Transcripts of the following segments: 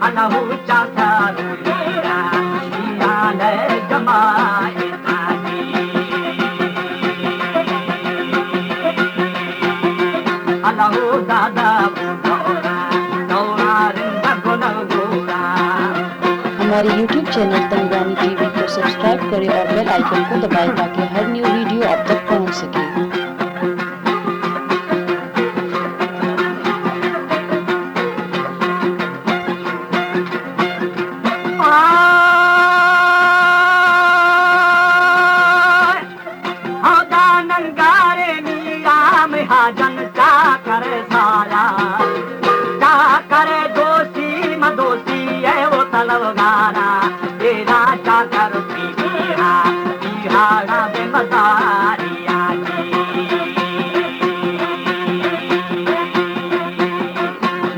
Allahu Chakarira, Shiyane Jamae Tani. Allahu Dada Budora, Dora Rinda Gunagura. हमारे YouTube channel तंगवानी TV को subscribe करें और bell icon को दबाएं ताकि हर न्यू वीडियो आप तक पहुंच सके। जनता करे सारा क्या करे दोषी मदोषी है वो तलवगारा तेरा चाकर पीहा बिहारा में मदारिया की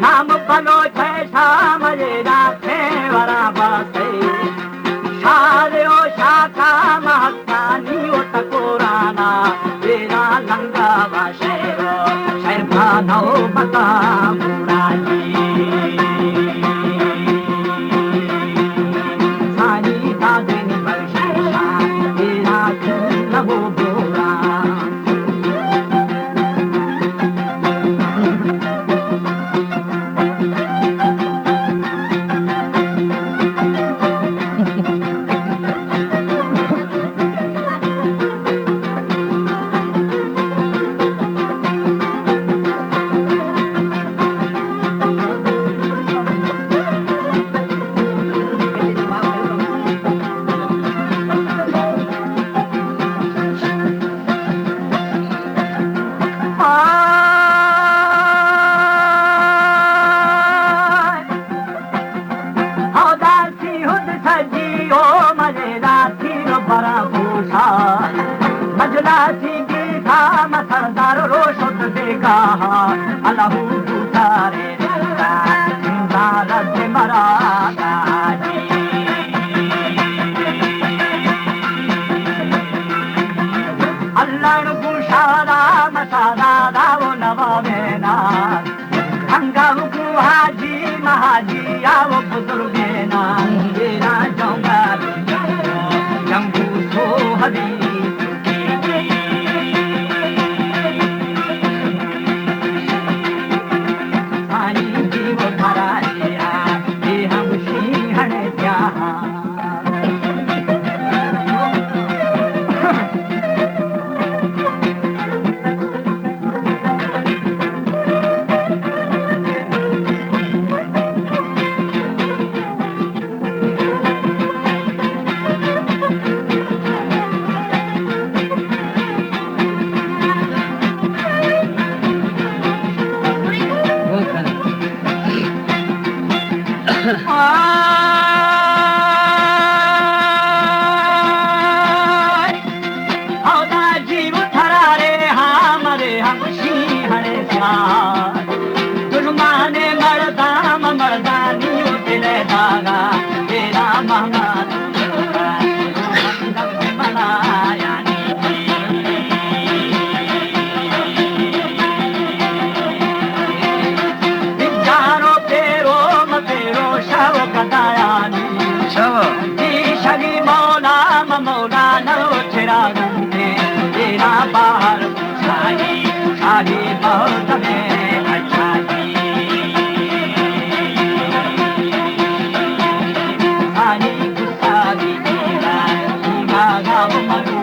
नाम बनो छे शाम मेरा फेवरा बसे सारे ओ शाखा महकानी ओ टकोराना तेरा लंगा वाशे no bata murani sani ta deni barsha tera khula ho bora सरदार रोशद देखा अल्लाहू पुकारे भारत मरा अल्लाह गुशारा मसाला दावो नवावेना हंगा हाजी महाजी आओ बुजुर्गेना तेरा जाऊंगा जंगू सो हबी बाहर शाही बहुत में अच्छा जी शाही गुस्सा भी गाँव मरू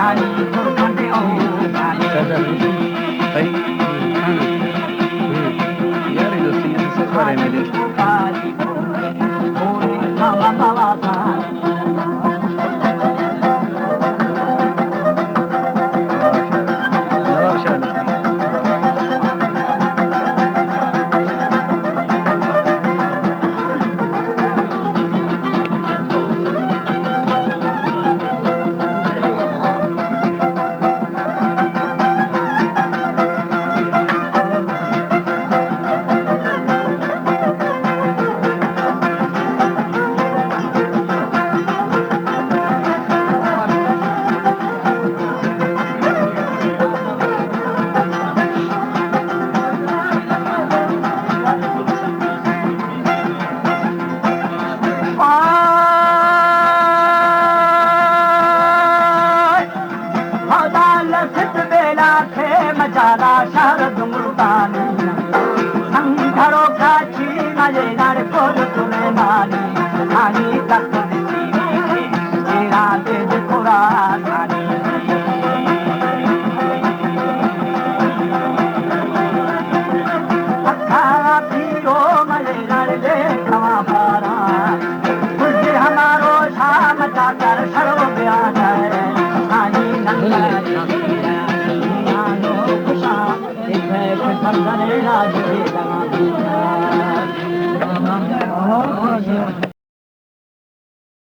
Ani Turkante O Ani भाई यार ये दोस्ती ये सब बारे में ले Pukari Bole Baba Baba Baba Nawab Shah Majala Sharad Murtani Sangharo Kachi Najenar Kod Tulemani Ani Takani Sira De Kurani Akha Piro Majenar De Kama Para Tulsi Hamaro Sham Chakar Sharo Vyana Ani Nandari Samdane Raj